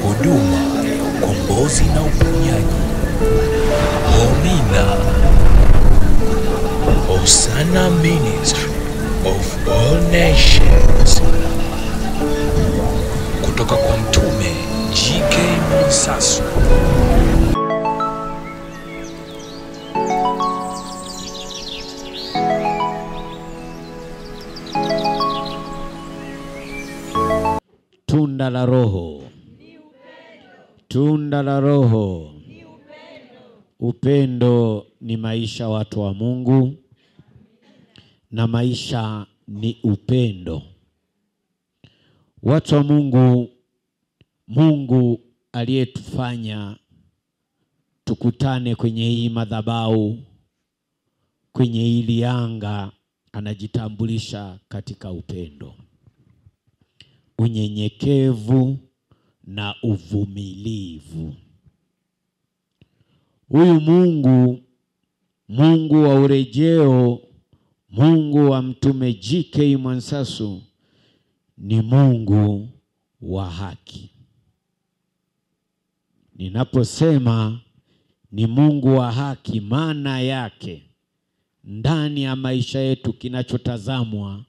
huduma ya ukombozi na uponyaji. Homina Hosanna Ministry of All Nations, kutoka kwa Mtume G.K. Mwansasu. Tunda la Roho. Tunda la Roho. Upendo ni maisha watu wa Mungu, na maisha ni upendo. Watu wa Mungu, Mungu aliyetufanya tukutane kwenye hii madhabahu, kwenye hili anga, anajitambulisha katika upendo, unyenyekevu na uvumilivu. Huyu Mungu, Mungu wa urejeo, Mungu wa Mtume G.K. Mwansasu, ni Mungu wa haki. Ninaposema ni Mungu wa haki, maana yake ndani ya maisha yetu kinachotazamwa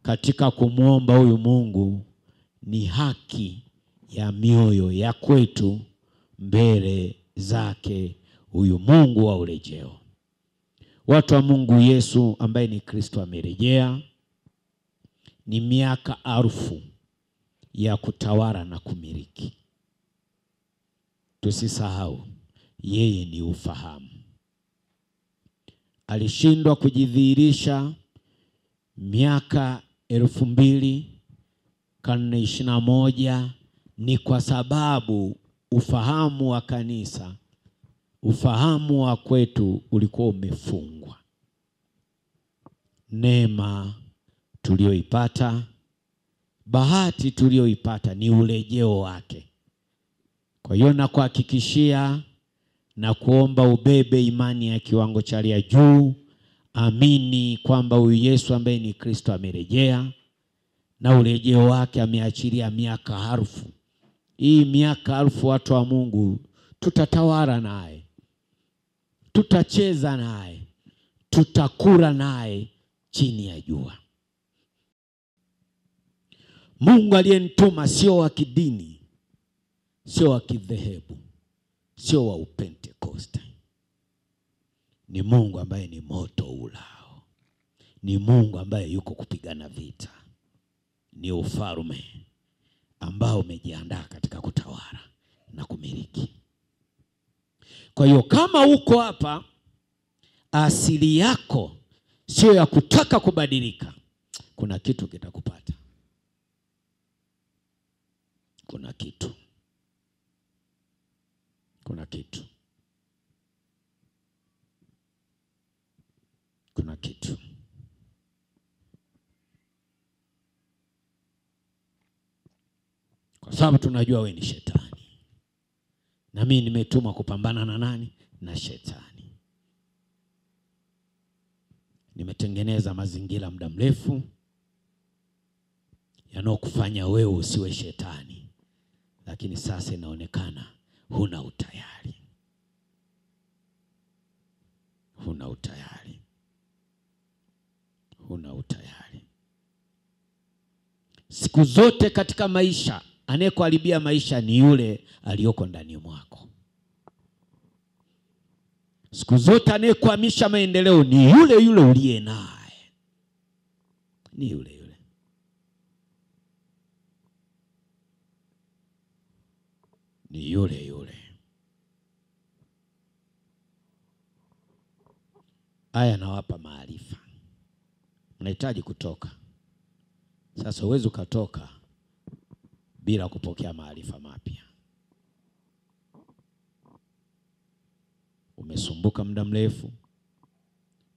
katika kumwomba huyu Mungu ni haki ya mioyo ya kwetu mbele zake huyu Mungu wa urejeo. Watu wa Mungu, Yesu ambaye ni Kristo amerejea. Ni miaka 1000 ya kutawala na kumiliki. Tusisahau yeye ni ufahamu. Alishindwa kujidhihirisha miaka 2000 karne 21, ni kwa sababu ufahamu wa kanisa, ufahamu wa kwetu ulikuwa umefungwa. Neema tulioipata, bahati tulioipata ni urejeo wake. Kwa hiyo na kuhakikishia na kuomba ubebe imani ya kiwango cha hali ya juu. Amini kwamba huyu Yesu ambaye ni Kristo amerejea, na urejeo wake ameachilia miaka 1000. Hii miaka 1000, watu wa Mungu, tutatawala naye, tutacheza naye, tutakula naye chini ya jua. Mungu aliyenituma sio wa kidini, sio wa kidhehebu, sio wa Upentekoste. Ni Mungu ambaye ni moto ulao. Ni Mungu ambaye yuko kupigana vita. Ni ufalme ambao umejiandaa katika kutawala na kumiliki. Kwa hiyo kama uko hapa, asili yako sio ya kutaka kubadilika, kuna kitu kitakupata. Kuna kitu. Kuna kitu. Kuna kitu. Kwa sababu tunajua we ni shetani. Na mimi nimetumwa kupambana na nani? Na shetani. Nimetengeneza mazingira muda mrefu yanayokufanya wewe usiwe shetani. Lakini sasa inaonekana huna utayari. Huna utayari. Huna utayari. Siku zote katika maisha, anayekuharibia maisha ni yule aliyoko ndani mwako. Siku zote anayekuhamisha maendeleo ni yule yule uliye naye. Ni yule yule. Ni yule yule. Haya, nawapa maarifa. Unahitaji kutoka. Sasa huwezi ukatoka bila kupokea maarifa mapya. Umesumbuka muda mrefu,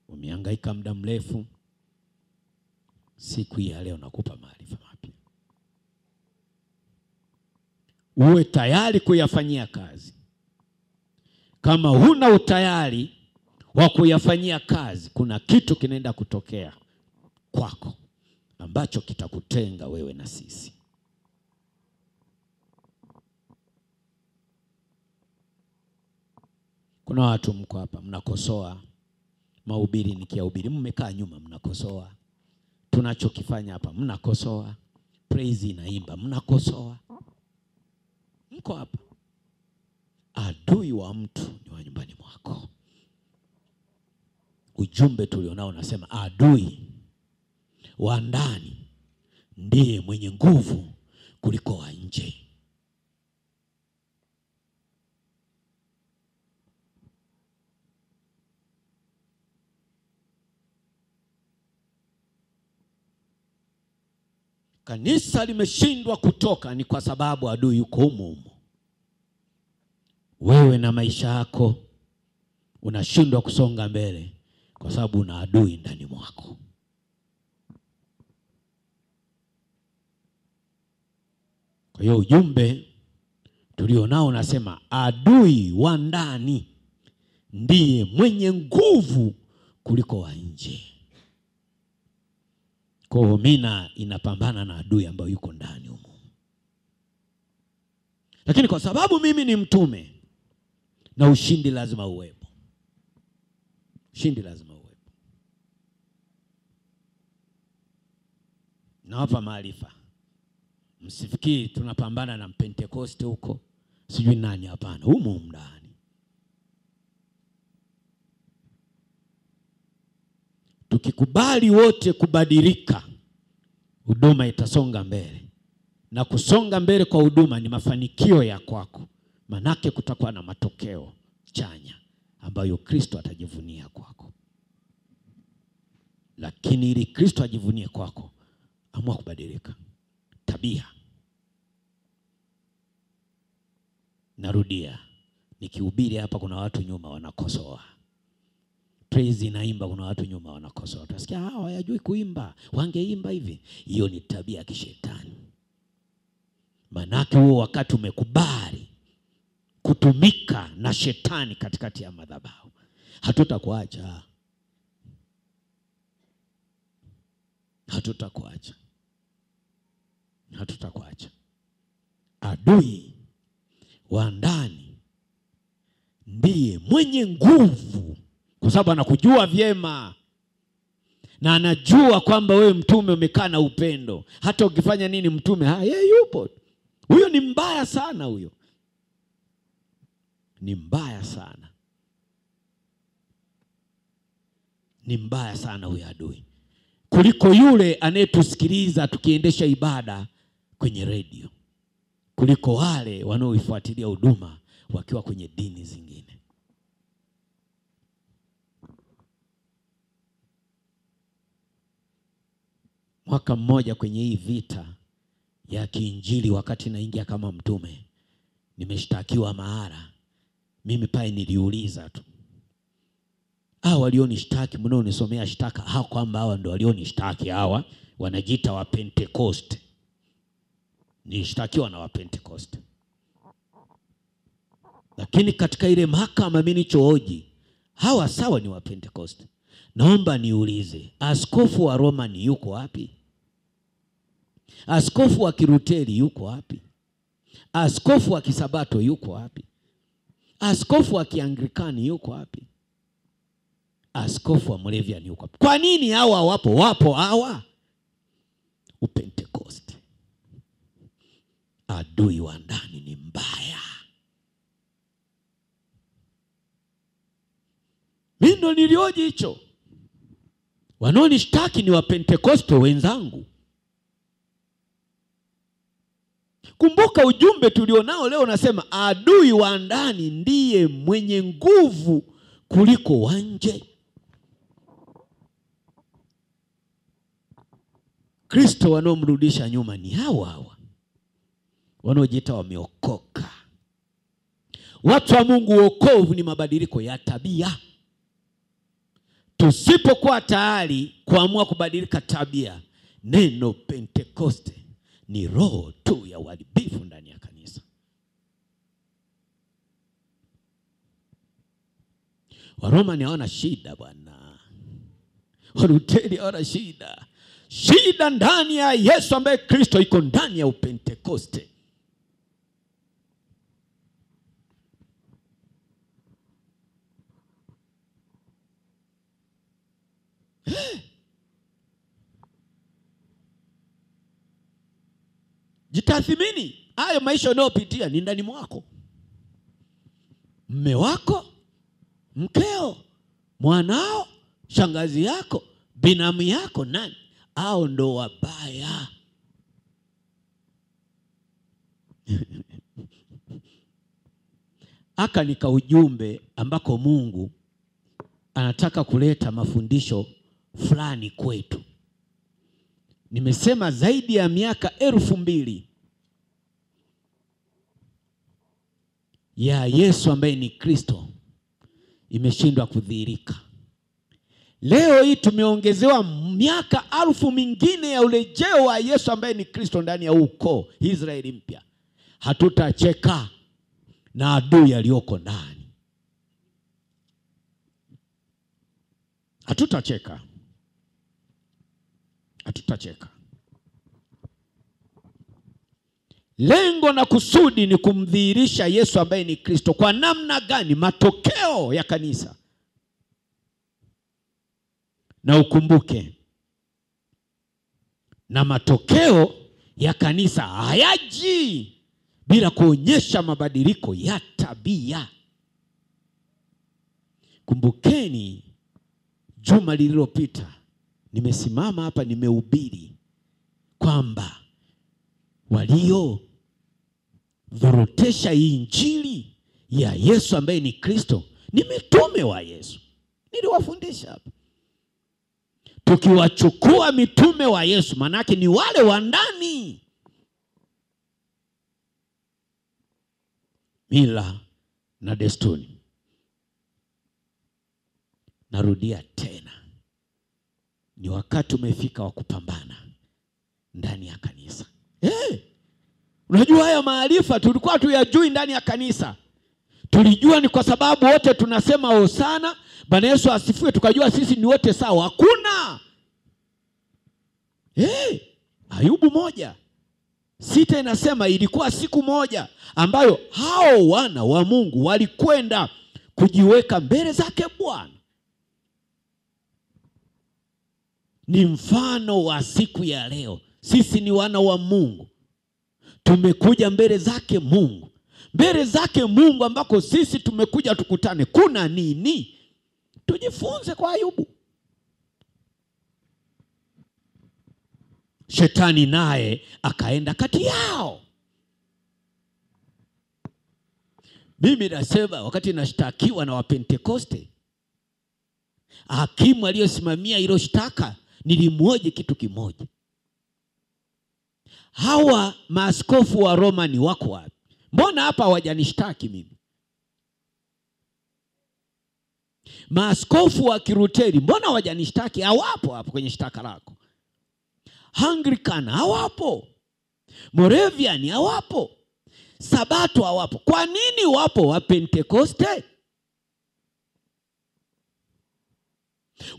umehangaika muda mrefu. Siku hii ya leo nakupa maarifa mapya. Uwe tayari kuyafanyia kazi. Kama huna utayari wa kuyafanyia kazi, kuna kitu kinaenda kutokea kwako ambacho kitakutenga wewe na sisi. Kuna watu mko hapa mnakosoa mahubiri nikihubiri, mmekaa nyuma mnakosoa. Tunachokifanya hapa mnakosoa. Praise inaimba mnakosoa. Mko hapa. Adui wa mtu ni wa nyumbani mwako. Ujumbe tulionao unasema adui wa ndani ndiye mwenye nguvu kuliko wa nje. Kanisa limeshindwa kutoka ni kwa sababu adui yuko humo. Wewe na maisha yako unashindwa kusonga mbele kwa sababu una adui ndani mwako. Kwa hiyo ujumbe tulionao unasema adui wa ndani ndiye mwenye nguvu kuliko wa nje. Kwa hiyo mina inapambana na adui ambayo yuko ndani humo. Lakini kwa sababu mimi ni mtume, na ushindi lazima uwepo. Ushindi lazima uwepo. Nawapa maarifa. Msifikiri tunapambana na Pentecoste huko, sijui nani, hapana. Humo ndani. Tukikubali wote kubadilika, huduma itasonga mbele. Na kusonga mbele kwa huduma ni mafanikio ya kwako. Manake kutakuwa na matokeo chanya ambayo Kristo atajivunia kwako. Lakini ili Kristo ajivunie kwako, amua kubadilika tabia. Narudia, nikihubiri hapa kuna watu nyuma wanakosoa. Praise inaimba, kuna watu nyuma wanakosoa. Utasikia hawajui kuimba, wangeimba hivi. Hiyo ni tabia ya kishetani. Manake huo wakati umekubali kutumika na shetani katikati ya madhabahu, hatutakuacha. Hatutakuacha. Hatutakuacha. Adui wa ndani ndiye mwenye nguvu, kwa sababu anakujua vyema. Na anajua kwamba wewe mtume umekaa na upendo. Hata ukifanya nini mtume, yeye yupo. Huyo ni mbaya sana huyo. Ni mbaya sana. Ni mbaya sana huyo adui. Kuliko yule anayetusikiliza tukiendesha ibada kwenye radio. Kuliko wale wanaoifuatilia huduma wakiwa kwenye dini zingine. Mwaka mmoja kwenye hii vita ya kiinjili, wakati naingia kama mtume, nimeshtakiwa mahara. Mimi pale niliuliza tu, hao walionishtaki mnaonisomea shtaka, hao kwamba hawa ndio walionishtaki, hawa wanajiita wa Pentecoste. Nilishtakiwa na wa Pentecoste. Lakini katika ile mahakama mimi nichohoji, hawa sawa ni wa Pentecoste. Naomba niulize, askofu wa Roma ni yuko wapi? Askofu wa Kiruteli yuko wapi? Askofu wa Kisabato yuko wapi? Askofu wa Kianglikani yuko wapi? Askofu wa Moravian yuko wapi? Kwa nini hawa wapo? Wapo hawa. Upentecoste. Adui wa ndani ni mbaya. Mimi ndo nilioje hicho. Wanaonishtaki ni wa Pentecoste wenzangu. Kumbuka ujumbe tulionao leo unasema adui wa ndani ndiye mwenye nguvu kuliko wa nje. Kristo wanaomrudisha nyuma ni hawa wanaojiita wameokoka. Watu wa Mungu, wokovu ni mabadiliko ya tabia. Tusipokuwa tayari kuamua kubadilika tabia, neno Pentecoste ni roho tu ya uharibifu ndani ya kanisa. Waroma ni hawana shida bwana. Waruteli hawana shida. Shida ndani ya Yesu ambaye Kristo iko ndani ya Jitathmini, hayo maisha unayopitia ni ndani mwako. Mume wako, mkeo, mwanao, shangazi yako, binamu yako, nani? Hao ndo wabaya. Aka nika ujumbe ambako Mungu anataka kuleta mafundisho fulani kwetu. Nimesema zaidi ya miaka 2000 ya Yesu ambaye ni Kristo imeshindwa kudhihirika. Leo hii tumeongezewa miaka 1000 mingine ya urejeo wa Yesu ambaye ni Kristo ndani ya ukoo Israeli mpya. Hatutacheka na adui aliyoko ndani. Hatutacheka. Lengo na kusudi ni kumdhihirisha Yesu ambaye ni Kristo. Kwa namna gani? Matokeo ya kanisa. Na ukumbuke, na matokeo ya kanisa hayaji bila kuonyesha mabadiliko ya tabia. Kumbukeni juma lililopita nimesimama hapa nimehubiri kwamba walio dhorotesha injili ya Yesu ambaye ni Kristo ni mitume wa Yesu. Niliwafundisha hapa. Tukiwachukua mitume wa Yesu, manake ni wale wa ndani. Mila na desturi. Narudia tena, ni wakati umefika wa kupambana ndani ya kanisa. Unajua haya maarifa tulikuwa tuyajui ndani ya kanisa. Tulijua ni kwa sababu wote tunasema hosana, Bwana Yesu asifiwe, tukajua sisi ni wote sawa. Hakuna. Ayubu 1:6 inasema ilikuwa siku moja ambayo hao wana wa Mungu walikwenda kujiweka mbele zake Bwana. Ni mfano wa siku ya leo. Sisi ni wana wa Mungu. Tumekuja mbele zake Mungu. Mbele zake Mungu ambako sisi tumekuja tukutane. Kuna nini? Tujifunze kwa Ayubu. Shetani naye akaenda kati yao. Mimi nasema wakati nashtakiwa na Wapentekoste, hakimu aliyosimamia hilo shtaka nilimhoji kitu kimoja. Hawa maaskofu wa Roma ni wako wapi? Mbona hapa hawajanishtaki mimi? Maaskofu wa Kiruteri mbona hawajanishtaki? Hawapo hapo kwenye shtaka lako. Anglican hawapo. Moravian hawapo. Sabato hawapo. Kwa nini wapo wa Pentekoste?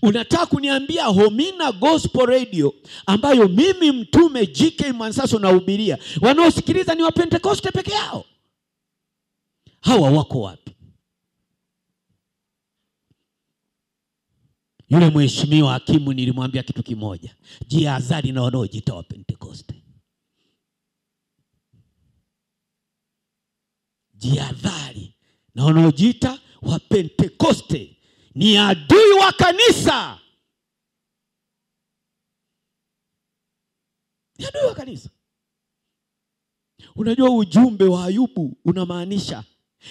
Unataka kuniambia Homina Gospel Radio ambayo mimi mtume G.K. Mwansaso nahubiria, wanaosikiliza ni wa Pentekoste peke yao? Hawa wako wapi? Yule mheshimiwa hakimu nilimwambia kitu kimoja: jihadhari na wanaojiita wa Pentekoste. Jihadhari na wanaojiita wa Pentekoste. Ni adui wa kanisa. Ni adui wa kanisa. Unajua ujumbe wa Ayubu unamaanisha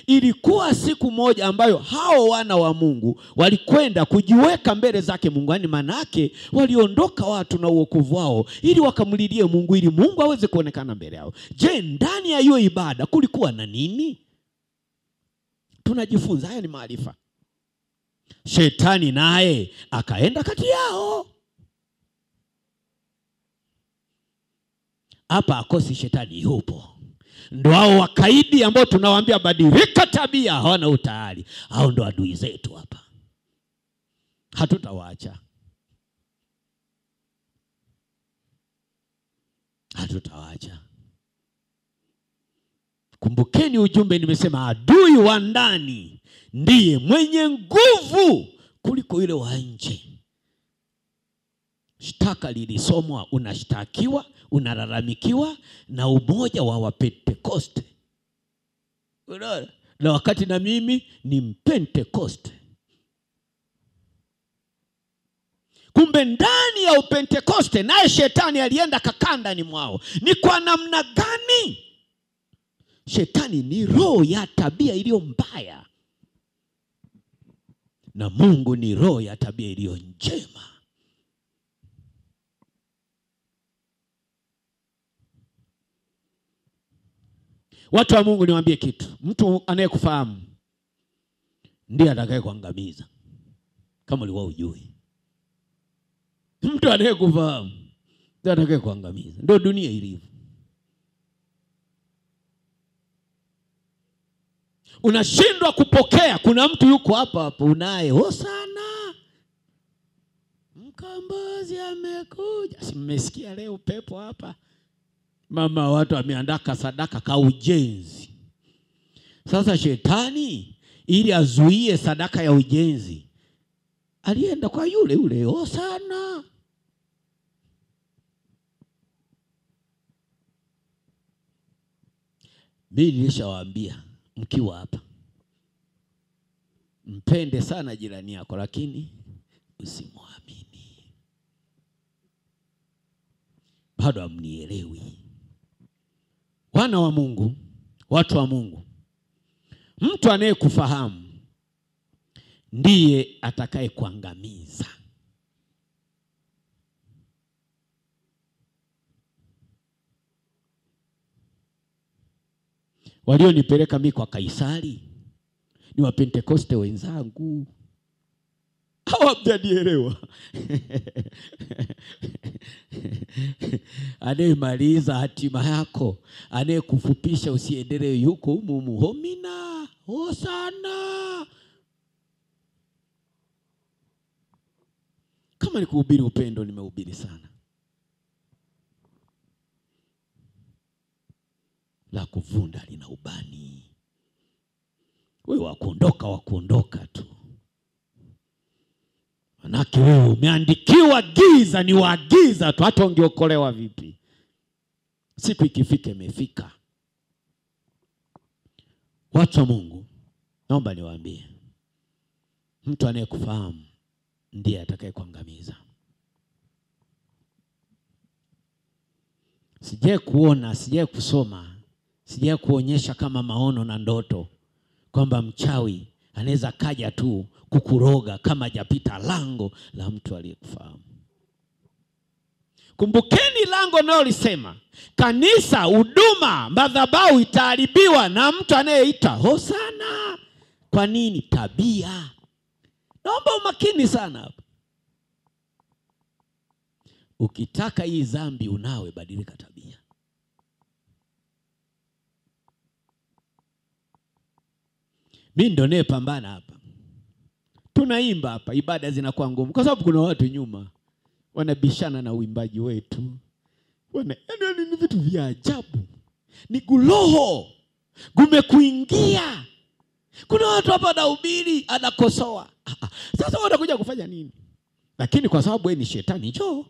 ilikuwa siku moja ambayo hao wana wa Mungu walikwenda kujiweka mbele zake Mungu. Yaani manake waliondoka watu na uokovu wao ili wakamlilie Mungu, ili Mungu aweze kuonekana mbele yao. Je, ndani ya hiyo ibada kulikuwa na nini? Tunajifunza. Haya ni maarifa. Shetani naye akaenda kati yao. Hapa akosi shetani yupo. Ndio hao wakaidi ambao tunawaambia badilika tabia, hawana utayari. Hao ndio adui zetu hapa. Hatutawaacha. Hatutawaacha. Kumbukeni ujumbe nimesema adui wa ndani ndiye mwenye nguvu kuliko yule wa nje. shtaka lilisomwa, unashtakiwa, unalalamikiwa na umoja wa Wapentekoste. Unaona? Na wakati na mimi ni Mpentekoste. Kumbe ndani ya Upentekoste naye shetani alienda kakaa ndani mwao. Ni kwa namna gani? Shetani ni roho ya tabia iliyo mbaya, na Mungu ni roho ya tabia iliyo njema. Watu wa Mungu, niwaambie kitu. Mtu anayekufahamu ndiye atakaye kuangamiza, kama ulikuwa ujui. Mtu anayekufahamu ndiye atakaye kuangamiza. Ndio dunia ilivyo. Unashindwa kupokea. Kuna mtu yuko hapa hapo unaye, hosana, mkombozi amekuja. Si mmesikia leo pepo hapa? Mama watu ameandaka sadaka ka ujenzi. Sasa shetani ili azuie sadaka ya ujenzi alienda kwa yule hosana. Mimi nilishawaambia mkiwa hapa, mpende sana jirani yako, lakini usimwamini. Bado hamnielewi. Wana wa Mungu, watu wa Mungu, mtu anayekufahamu ndiye atakaye kuangamiza. Walionipeleka mimi kwa Kaisari ni Wapentekoste wenzangu. Hawajanielewa. Anayemaliza hatima yako, anayekufupisha usiendelee, yuko humu homina. Hosana. Kama ni kuhubiri upendo, nimehubiri sana. La kuvunda lina ubani. Wewe wakuondoka tu. Manake wewe umeandikiwa giza, ni waagiza tu. Hata ungeokolewa vipi, siku ikifika imefika. Watu wa Mungu, naomba niwaambie, mtu anayekufahamu ndiye atakaye kuangamiza. Sijaye kuona, sijaye kusoma, sijaye kuonyesha kama maono na ndoto kwamba mchawi anaweza kaja tu kukuroga kama hajapita lango la mtu aliyekufahamu. Kumbukeni lango nao lisema, kanisa, huduma, madhabahu itaharibiwa na mtu anayeita hosana. Kwa nini? Tabia. Naomba umakini sana hapa. Ukitaka hii dhambi unawe, badilika tabia. Mimi ndo naye pambana hapa. Tunaimba hapa, ibada zinakuwa ngumu kwa sababu kuna watu nyuma wanabishana na uimbaji wetu. Yaani ni vitu vya ajabu. Ni guloho gumekuingia. Kuna watu hapa anahubiri, anakosoa. Sasa wanakuja kufanya nini? Lakini kwa sababu wewe ni shetani, njoo.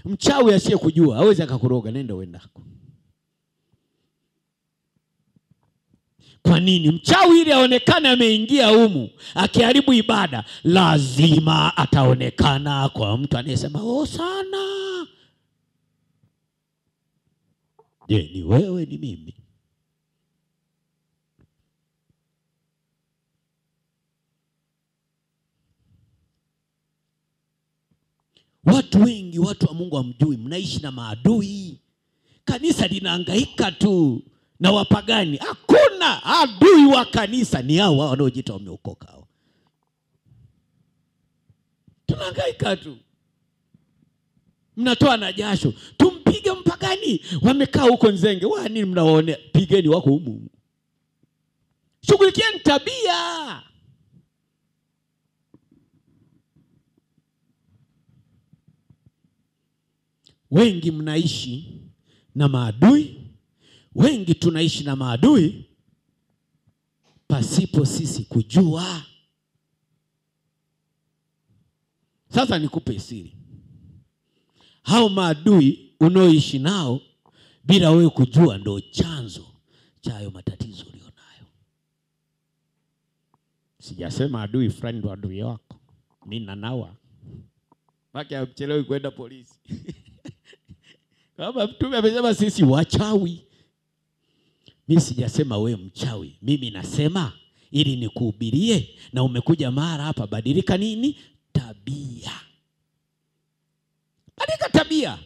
Mchawi asiye kujua hawezi akakuroga, nenda uendako. Kwa nini? Mchawi ili aonekane ameingia humu akiharibu ibada, lazima ataonekana kwa mtu anayesema hosana. Je, ni wewe, ni mimi? Watu wengi, watu wa Mungu hamjui, mnaishi na maadui. Kanisa linahangaika tu na wapagani. Hakuna adui wa kanisa, ni hao wanaojiita wameokoka hao. Tunahangaika tu. Mnatoa na jasho, tumpige mpagani, wamekaa huko Nzenge. Nini mnaone? Pigeni wako humu. Shughulikieni tabia. Wengi mnaishi na maadui, Wengi tunaishi na maadui pasipo sisi kujua. Sasa nikupe siri. Hao maadui unaoishi nao bila wewe kujua ndio chanzo cha hayo matatizo ulionayo. Sijasema adui fulani ndo adui wako. Mimi nanawa. Baki achelewe kwenda polisi. Kama Mtume amesema sisi wachawi. Mimi sijasema we mchawi. Mimi nasema ili nikuhubirie, na umekuja mara hapa, badilika nini? Tabia. Badilika tabia.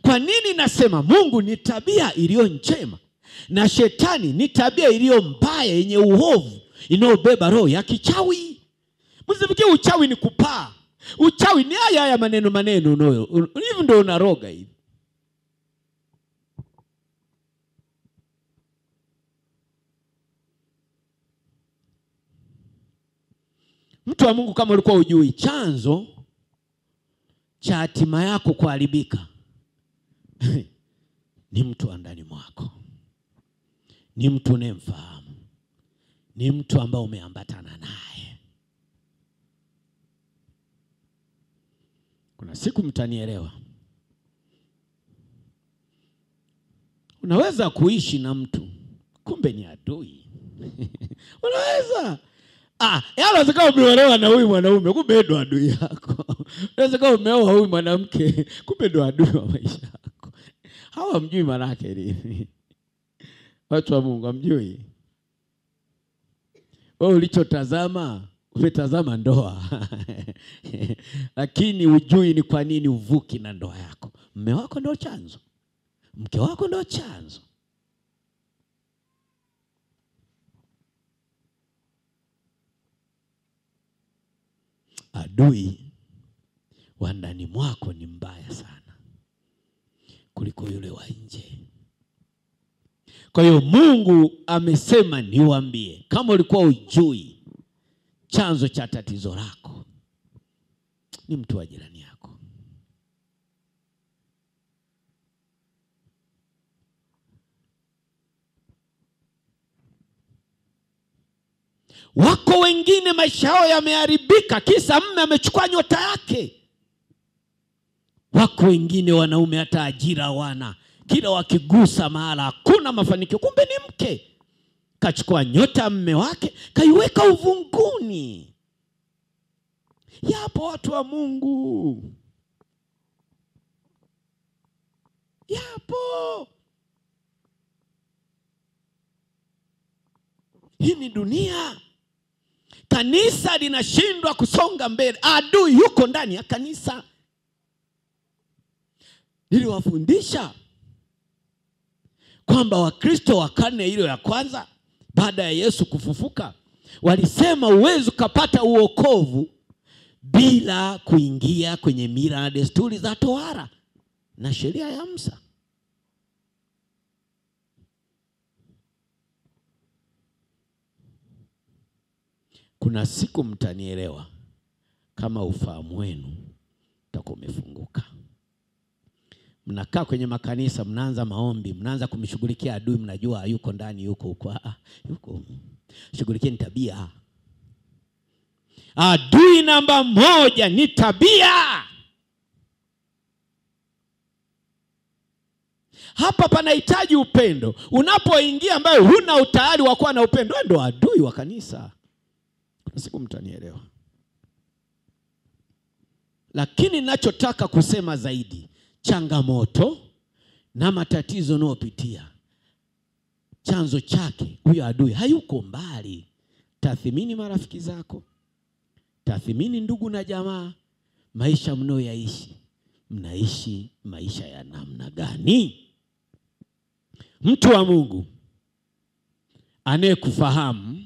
Kwa nini nasema Mungu ni tabia iliyo njema na shetani ni tabia iliyo mbaya yenye uovu inayobeba roho ya kichawi? Msifikie uchawi ni kupaa. Uchawi ni haya maneno hivi ndio unaroga hivi. Mtu wa Mungu, kama ulikuwa hujui chanzo cha hatima yako kuharibika ni mtu wa ndani mwako. Ni mtu unemfahamu. Ni mtu ambao umeambatana naye. Kuna siku mtanielewa. Unaweza kuishi na mtu kumbe ni adui. Unaweza. Yala kama umeolewa na huyu mwanaume kumbe ndo adui yako. Unaweza kama umeoa huyu mwanamke kumbe ndo adui wa maisha yako. Hawa mjui maana yake nini? Watu wa Mungu hamjui. Wewe ulichotazama, umetazama ndoa. Lakini ujui ni kwa nini uvuki na ndoa yako. Mume wako ndo chanzo. Mke wako ndo chanzo. Adui wa ndani mwako ni mbaya sana kuliko yule wa nje. Kwa hiyo Mungu amesema niwaambie, kama ulikuwa ujui chanzo cha tatizo lako ni mtu wa jirani yako. Wako wengine maisha yao yameharibika kisa mume amechukua nyota yake. Wako wengine wanaume hata ajira wana, kila wakigusa mahala hakuna mafanikio, kumbe ni mke kachukua nyota mume wake kaiweka uvunguni. Yapo watu wa Mungu. Yapo. Hii ni dunia. Kanisa linashindwa kusonga mbele. Adui yuko ndani ya kanisa. Niliwafundisha kwamba Wakristo wa karne ile ya kwanza baada ya Yesu kufufuka walisema uwezo kupata uokovu bila kuingia kwenye mila na desturi za tohara na sheria ya Musa. Kuna siku mtanielewa kama ufahamu wenu utakuwa umefunguka. Mnakaa kwenye makanisa, mnaanza maombi, mnaanza kumshughulikia adui, mnajua yuko ndani, yuko huko. Yuko. Shughulikieni tabia. Adui namba 1 ni tabia. Hapa panahitaji upendo. Unapoingia ambaye huna utayari wa kuwa na upendo, ndio adui wa kanisa. Siku mtanielewa. Lakini ninachotaka kusema zaidi, changamoto na matatizo unayopitia, chanzo chake huyo adui hayuko mbali. Tathmini marafiki zako. Tathmini ndugu na jamaa. Maisha mnayoishi, mnaishi maisha ya namna gani? Mtu wa Mungu anayekufahamu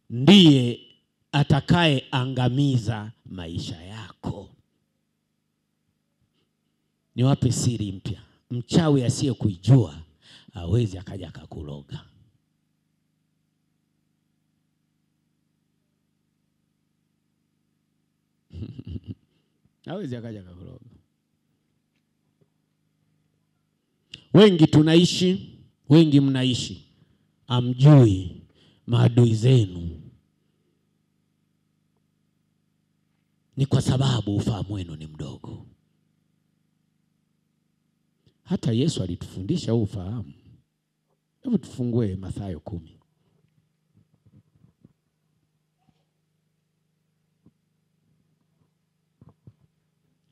ndiye atakaye angamiza maisha yako. Niwape siri mpya. Mchawi asiyekujua hawezi akaja akakuloga. Hawezi akaja akakuloga. Wengi mnaishi amjui maadui zenu, ni kwa sababu ufahamu wenu ni mdogo. Hata Yesu alitufundisha ufahamu. Hebu tufungue Mathayo 10.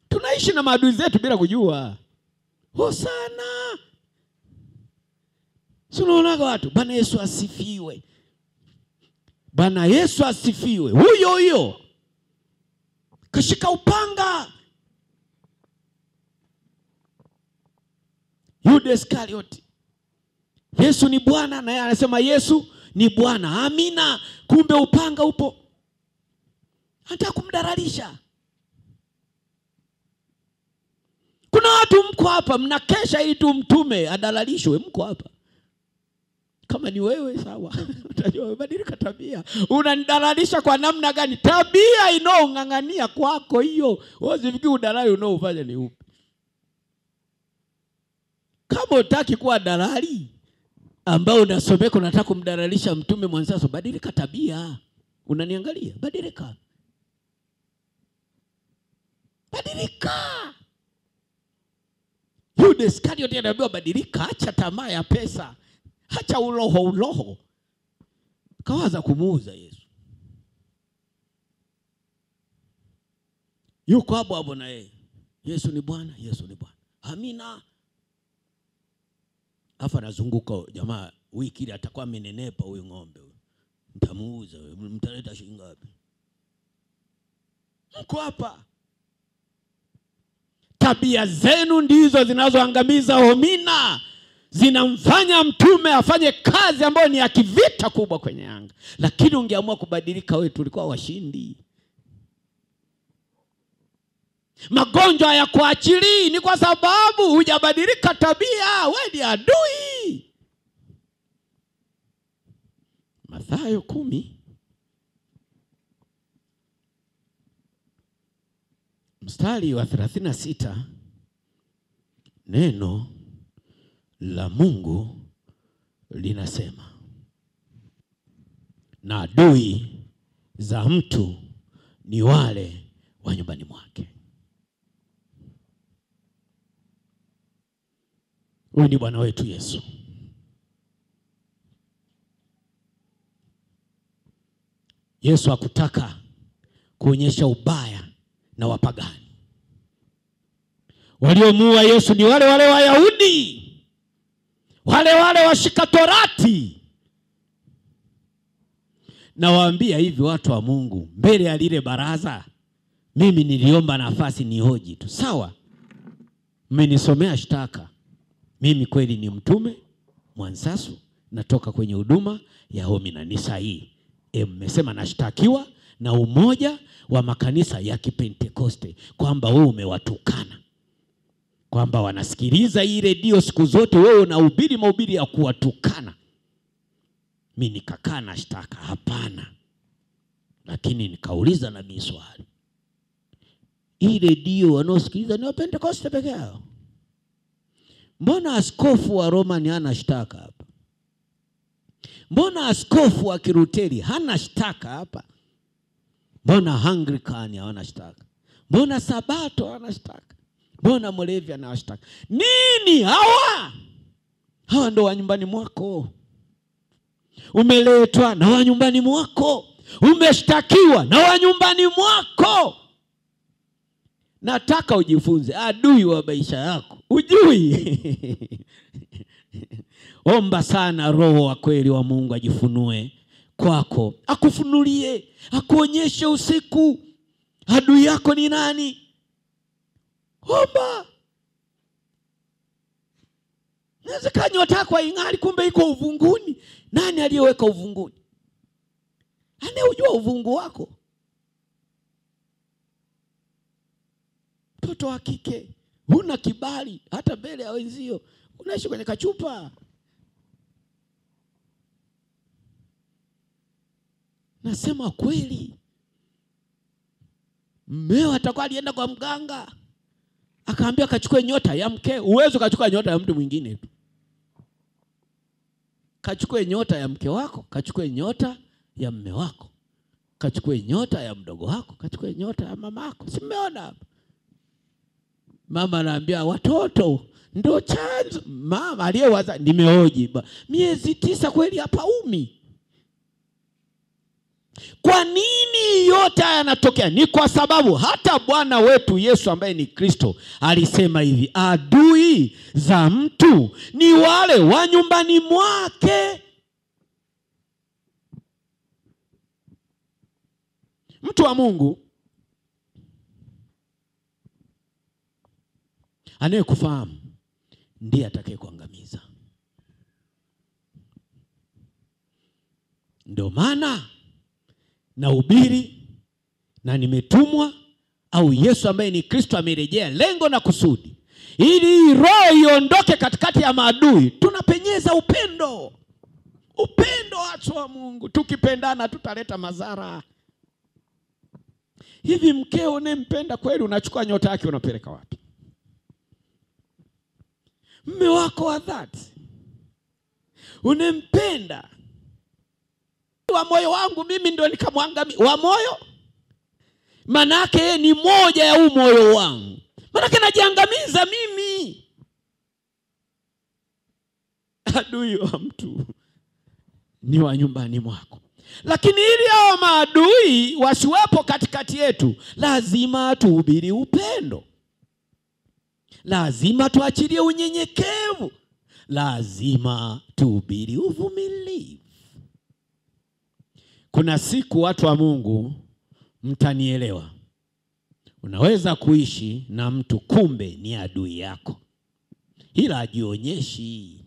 Tunaishi na maadui zetu bila kujua. Hosana. Unaona watu, Bwana Yesu asifiwe. Bwana Yesu asifiwe. Huyo kashika upanga. Yuda Iskarioti. Yesu ni Bwana, na yeye anasema Yesu ni Bwana. Amina. Kumbe upanga upo. Hata kumdaralisha. Kuna watu mko hapa mnakesha ili tu mtume adalalishwe, mko hapa. Kama ni wewe sawa. Utajua badilika tabia. Unanidalalisha kwa namna gani? Tabia inaong'ang'ania kwako hiyo. Usifikiri udalali unaofanya ni upi. Kama utaki kuwa dalali ambao unasomeka unataka kumdalalisha mtume mwanzo, badilika tabia. Unaniangalia? Badilika. Yuda Iskarioti anaambiwa badilika, acha tamaa ya pesa. Acha uloho. Kawaza kumuuza Yesu. Yuko hapo na yeye. Yesu ni Bwana. Amina. Afa nazunguka jamaa, wiki ile atakuwa amenenepa huyu ng'ombe. Mtamuuza, mtaleta shilingi ngapi? Mko hapa. Tabia zenu ndizo zinazoangamiza homina. Zinamfanya mtume afanye kazi ambayo ni ya kivita kubwa kwenye anga. Lakini ungeamua kubadilika wewe, tulikuwa washindi. Magonjwa ya kuachili ni kwa sababu hujabadilika tabia. Wewe ni adui. Mathayo 10 mstari wa 36. Neno la Mungu linasema, na adui za mtu ni wale wa nyumbani mwake. Huyu ni Bwana wetu Yesu. Yesu hakutaka kuonyesha ubaya na wapagani. Waliomuua Yesu ni wale Wayahudi, wale washika Torati. Na waambia hivi watu wa Mungu, mbele ya lile baraza mimi niliomba nafasi nihoji tu. Sawa, mmenisomea shtaka. Mimi kweli ni mtume mwansasu, natoka kwenye huduma ya homina, ni sahihi. Mmesema nashtakiwa na umoja wa makanisa ya Kipentekoste kwamba wewe umewatukana, kwamba wanasikiliza hii redio siku zote, wewe unahubiri mahubiri ya kuwatukana. Mimi nikakaa na shtaka, hapana. Lakini nikauliza na mimi swali, hii redio wanaosikiliza ni wa Pentekoste peke yao? Mbona askofu wa Roma ni hana shtaka hapa? Mbona askofu wa Kiruteli hana shtaka hapa? Mbona Anglikani hawana shtaka? Mbona Sabato hawana shtaka? Mbona Moravian hana shtaka? Nini hawa? Hawa ndo wa nyumbani mwako. Umeletwa na wa nyumbani mwako. Umeshtakiwa na wa nyumbani mwako. Nataka ujifunze adui wa maisha yako. Ujui. Omba sana Roho wa kweli wa Mungu ajifunue kwako. Akufunulie, akuonyeshe usiku adui yako ni nani. Omba. Inawezekana nyota kwa ing'ari kumbe iko uvunguni. Nani aliyeweka uvunguni? Anayejua uvungu wako. Mtoto wa kike, huna kibali hata mbele ya wenzio. Unaishi kwenye kachupa. Nasema kweli. Mmeo atakuwa alienda kwa mganga. Akaambia kachukue nyota ya mke. Uwezo kachukua nyota ya mtu mwingine tu. Kachukue nyota ya mke wako, kachukue nyota ya mme wako, kachukue nyota ya mdogo wako, kachukue nyota ya mama yako. Si mmeona hapa? Mama anaambia watoto ndio chanzo. Mama aliyewaza nimeoji miezi 9 kweli hapa umi. Kwa nini yote haya yanatokea? Ni kwa sababu hata Bwana wetu Yesu ambaye ni Kristo alisema hivi, adui za mtu ni wale wa nyumbani mwake. Mtu wa Mungu anayekufahamu ndiye atakayekuangamiza. Ndio maana nahubiri na nimetumwa, au Yesu ambaye ni Kristo amerejea, lengo na kusudi ili roho iondoke katikati ya maadui. Tunapenyeza upendo. Upendo watu wa Mungu. Tukipendana tutaleta madhara. Hivi mkeo unempenda kweli, unachukua nyota yake unapeleka wapi? Mme wako wa dhati unempenda, wa moyo wangu mimi ndio nikamwangamia. Wa moyo manake yeye ni moja ya huu moyo wangu, manake najiangamiza mimi. Adui wa mtu ni wa nyumbani mwako. Lakini ili hao maadui wasiwepo katikati yetu, lazima tuhubiri upendo, lazima tuachilie unyenyekevu, lazima tuhubiri uvumilivu. Kuna siku watu wa Mungu mtanielewa. Unaweza kuishi na mtu kumbe ni adui yako, ila hajionyeshi.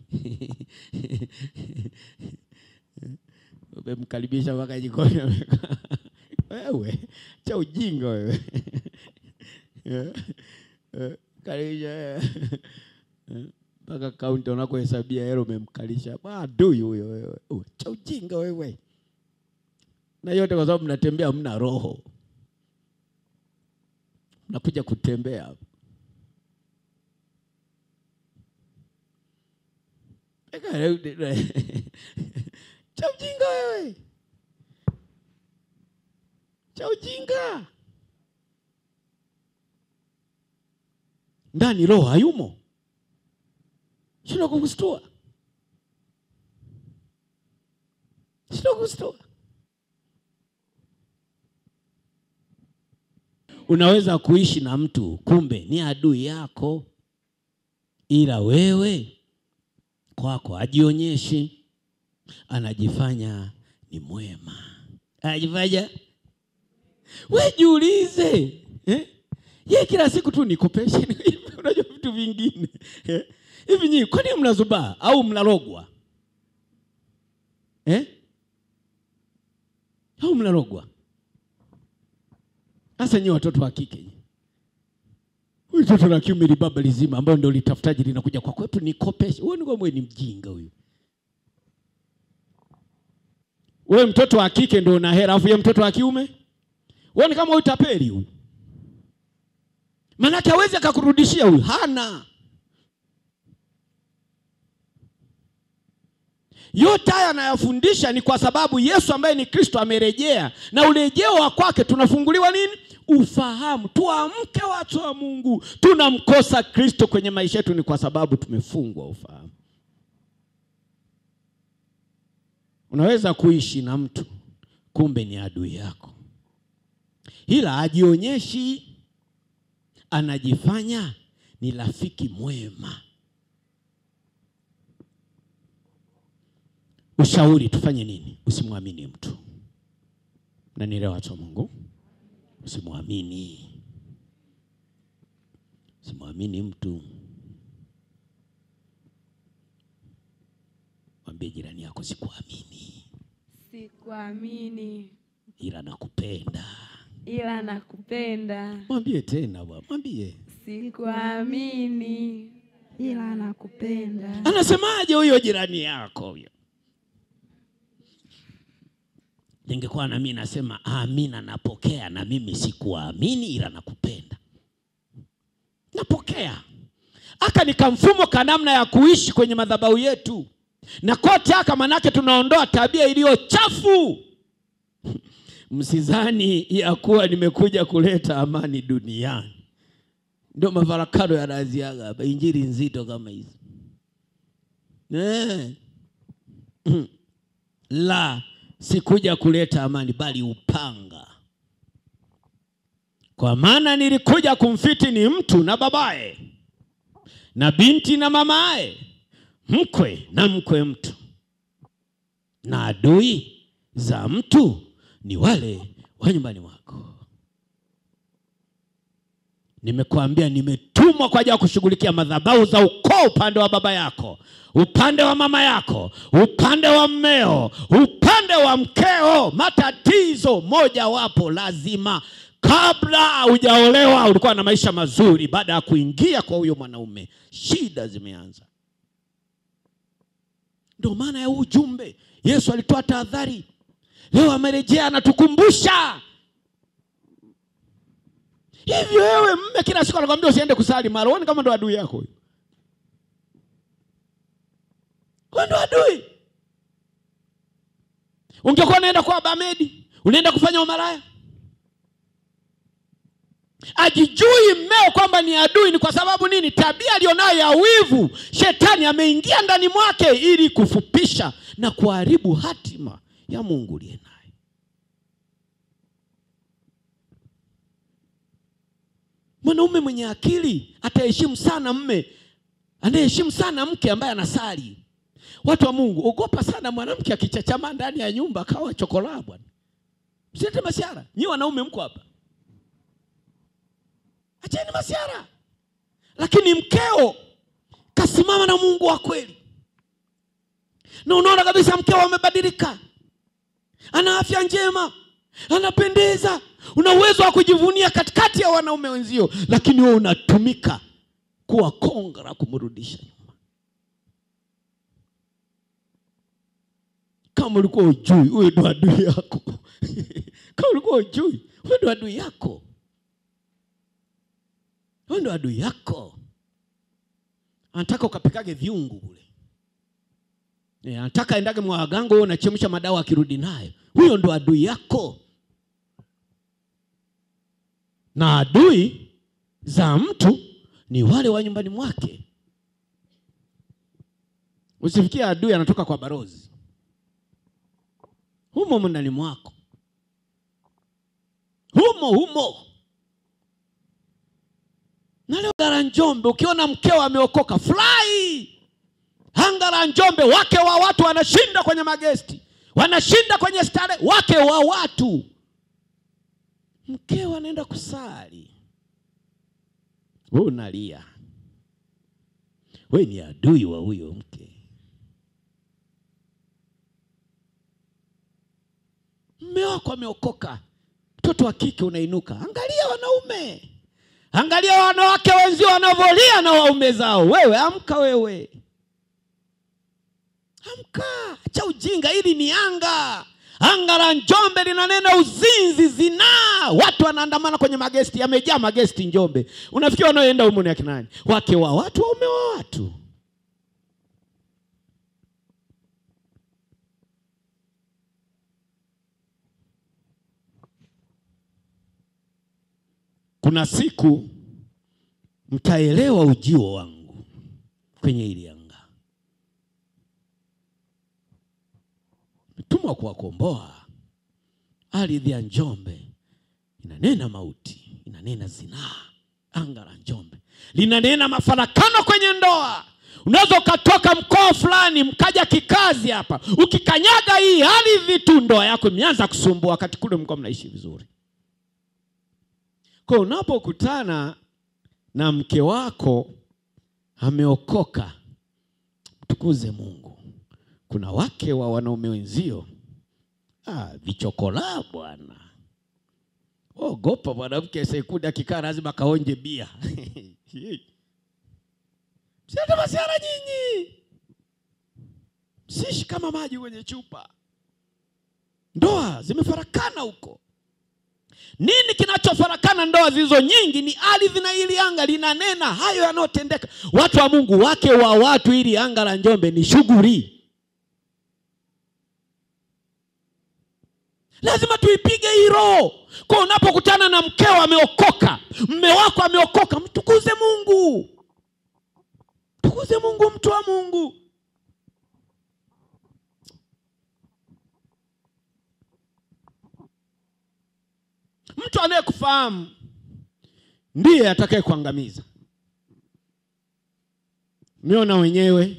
Umemkaribisha mpaka jikoni. Wewe cha ujinga wewe. Karibisha mpaka kaunti unakohesabia hela umemkalisha. Adui huyo wewe. Cha ujinga wewe. Na yote kwa sababu mnatembea mna roho. Mnakuja kutembea. Cha ujinga wewe. Cha ujinga. Ndani roho hayumo. Sio kukustua. Sio kukustua. Unaweza kuishi na mtu kumbe ni adui yako, ila wewe kwako hajionyeshi, anajifanya ni mwema. Anajifanya. Wewe jiulize, yeye kila siku tu nikopeshe. Unajua vitu vingine. Hivi nyinyi kwa nini mnazubaa au mnalogwa? Au mnalogwa? Sasa nyinyi watoto wa kike. Huyu mtoto la kiume ni baba lizima ambao ndio litafutaji linakuja kwa kwetu nikopeshe. Wewe ni mwe ni mjinga huyu. Wewe mtoto wa kike ndio una hela, afu yeye mtoto wa kiume? Wewe ni kama utapeli huyu. Maana hawezi akakurudishia huyu. Hana. Yote haya anayofundisha ni kwa sababu Yesu ambaye ni Kristo amerejea, na urejeo wa kwake tunafunguliwa nini? Ufahamu. Tuamke watu wa Mungu. Tunamkosa Kristo kwenye maisha yetu ni kwa sababu tumefungwa ufahamu. Unaweza kuishi na mtu kumbe ni adui yako, ila hajionyeshi, anajifanya ni rafiki mwema. Ushauri tufanye nini? Usimwamini mtu. Na nielewa watu wa Mungu. Usimwamini. Usimwamini mtu. Mwambie jirani yako sikuamini. Sikuamini. Ila nakupenda. Ila nakupenda. Mwambie tena bwana, mwambie. Sikuamini. Ila nakupenda. Anasemaje huyo jirani yako huyo? Ningekuwa na mimi nasema amina napokea, na mimi sikuamini ila nakupenda. napokea. Aka ni kamfumo ka namna ya kuishi kwenye madhabahu yetu. Na kote aka manake tunaondoa tabia iliyo chafu. Msizani ya kuwa nimekuja kuleta amani duniani. Ndio mafarakano yanaanziaga hapa, injili nzito kama hizi. La, sikuja kuleta amani bali upanga. Kwa maana nilikuja kumfitini mtu na babaye, na binti na mamaye, mkwe na mkwe mtu. Na adui za mtu ni wale wa nyumbani mwako. Nimekuambia nimetumwa kwa ajili ya kushughulikia madhabahu za ukoo, upande wa baba yako, upande wa mama yako, upande wa mmeo, upande wa mkeo. Matatizo moja wapo lazima. Kabla hujaolewa ulikuwa na maisha mazuri, baada ya kuingia kwa huyo mwanaume shida zimeanza. Ndio maana ya ujumbe Yesu alitoa tahadhari. Leo amerejea anatukumbusha. Hivi wewe mme kila siku anakuambia usiende kusali mara, uone kama ndo adui yako huyo. Wewe ndo adui. Ungekuwa unaenda kwa Bamedi, unaenda kufanya umalaya. Ajijui mmeo kwamba ni adui, ni kwa sababu nini? Tabia alionayo ya wivu. Shetani ameingia ndani mwake ili kufupisha na kuharibu hatima ya Mungu aliye naye. Mwanaume mwenye akili ataheshimu sana mme, anaheshimu sana mke ambaye anasali. Watu wa Mungu, ogopa sana mwanamke akichachama ndani ya nyumba kawa chokola bwana. Msiende masiara. Nyi wanaume mko hapa, acheni masiara. Lakini mkeo kasimama na Mungu wa kweli, na unaona kabisa mkeo amebadilika, ana afya njema, anapendeza, una uwezo wa kujivunia katikati ya wanaume wenzio, lakini wewe unatumika kuwa konga kumrudisha nyuma. Kama ulikuwa hujui, wewe ndo adui yako. Kama ulikuwa hujui, wewe ndo adui yako. Wewe ndo adui yako. Anataka ukapikage viungu kule. Anataka endage mwagango, wewe unachemsha madawa akirudi nayo. Huyo ndo adui yako. Na adui za mtu ni wale wa nyumbani mwake. Usifikie adui anatoka kwa barozi. Humo ndani mwako. Humo. Na leo Ngara Njombe ukiona mkeo ameokoka, fly. Ngara Njombe wake wa watu wanashinda kwenye magesti, wanashinda kwenye stare, wake wa watu. Mkeo anaenda kusali, wewe unalia. Wewe ni adui wa huyo mke. Mume wako ameokoka, mtoto wa kike unainuka. Angalia wanaume, angalia wanawake wenzio wanavolia na waume zao. Wewe amka, wewe amka, acha ujinga. Hili ni anga. Ngara Njombe linanena uzinzi, zinaa. Watu wanaandamana kwenye magesti, yamejaa magesti Njombe. Unafikiri wanaoenda huko ni akina nani? Wake wa watu, waume wa watu. Kuna siku mtaelewa ujio wangu kwenye hili anga. Tumwa kuwakomboa. Ardhi ya Njombe inanena mauti, inanena zinaa. Anga la Njombe linanena mafarakano kwenye ndoa. Unaweza ukatoka mkoa fulani mkaja kikazi hapa, ukikanyaga hii ardhi tu ndoa yako imeanza kusumbua, wakati kule mko mnaishi vizuri. Kwa unapokutana na mke wako ameokoka, tukuze Mungu. Kuna wake wa wanaume wenzio, vichokola bwana. Ogopa mwanamke sekunde akikaa lazima kaonje bia. Msiende masiara nyinyi. Msishi kama maji kwenye chupa. Ndoa zimefarakana huko. Nini kinachofarakana ndoa zilizo nyingi? Ni ardhi na ili anga linanena hayo yanayotendeka. Watu wa Mungu, wake wa watu, ili anga la Njombe ni shughuli. Lazima tuipige hilo. Kwa unapokutana na mkeo ameokoka, mme wako ameokoka, mtukuze Mungu. Tukuze Mungu, mtu wa Mungu. Mtu anayekufahamu ndiye atakaye kuangamiza. Umeona wenyewe,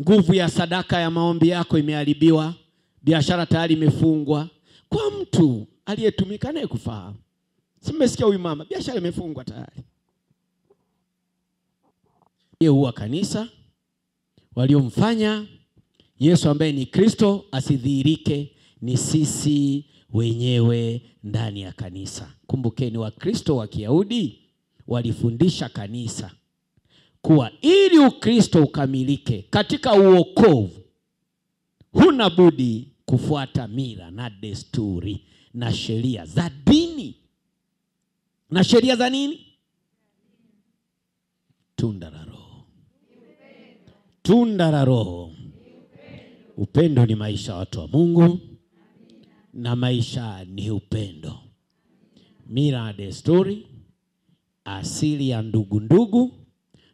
nguvu ya sadaka ya maombi yako imeharibiwa, biashara tayari imefungwa kwa mtu aliyetumika anayekufahamu. Simesikia huyu mama, biashara imefungwa tayari. Yeye huwa kanisa, waliomfanya Yesu ambaye ni Kristo asidhihirike ni sisi wenyewe ndani ya kanisa. Kumbukeni, Wakristo wa Kiyahudi walifundisha kanisa kuwa ili Ukristo ukamilike katika uokovu, huna budi kufuata mila na desturi na sheria za dini. Na sheria za nini? Tunda la Roho. Tunda la Roho. Upendo ni maisha watu wa Mungu, na maisha ni upendo. Mila na desturi, asili ya ndugu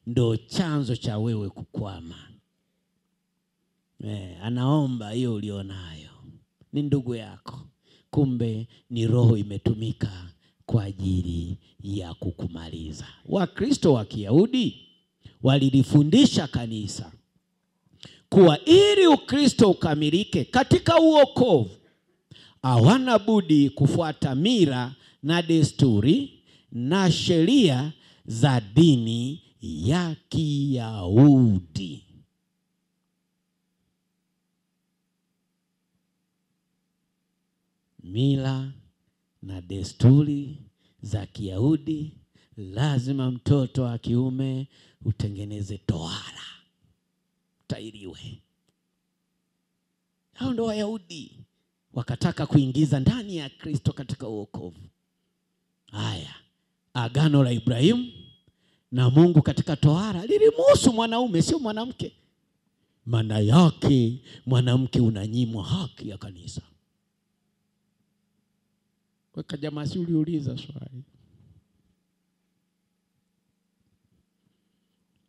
ndo chanzo cha wewe kukwama. Anaomba hiyo ulionayo ni ndugu yako, kumbe ni roho imetumika kwa ajili ya kukumaliza. Wakristo wa Kiyahudi walilifundisha kanisa kuwa ili Ukristo ukamilike katika uokovu, hawana budi kufuata mila na desturi na sheria za dini ya Kiyahudi. Mila na desturi za Kiyahudi, lazima mtoto wa kiume utengeneze tohara, utairiwe. Hao ndio Wayahudi wakataka kuingiza ndani ya Kristo katika uokovu. Haya, agano la Ibrahimu na Mungu katika tohara lilimhusu mwanaume, sio mwanamke. Maana yake mwanamke unanyimwa haki ya kanisa. Kwa jamaa, si uliuliza swali?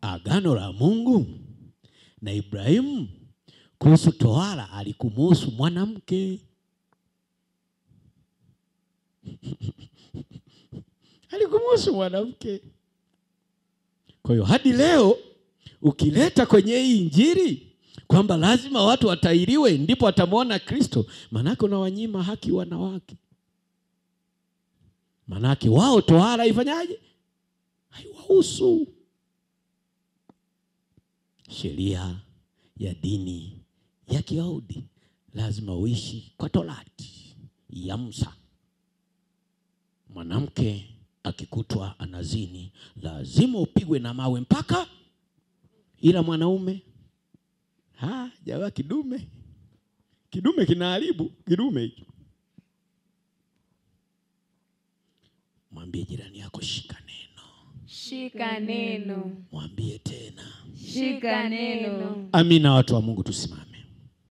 Agano la Mungu na Ibrahimu kuhusu tohara alikumuhusu mwanamke. Alikumuhusu mwanamke. Kwa hiyo hadi leo ukileta kwenye hii Injili kwamba lazima watu watairiwe ndipo watamwona Kristo, manake unawanyima haki wanawake. Manake wao tohara ifanyaje? Haiwahusu. Sheria ya dini ya Kiyahudi, lazima uishi kwa Torati ya Musa. Mwanamke akikutwa anazini, lazima upigwe na mawe mpaka. Ila mwanaume, jawa kidume kinaharibu kidume hiki. Mwambie jirani yako, shika neno. Shika neno. Mwambie tena, shika neno. Amina. Watu wa Mungu tusimame.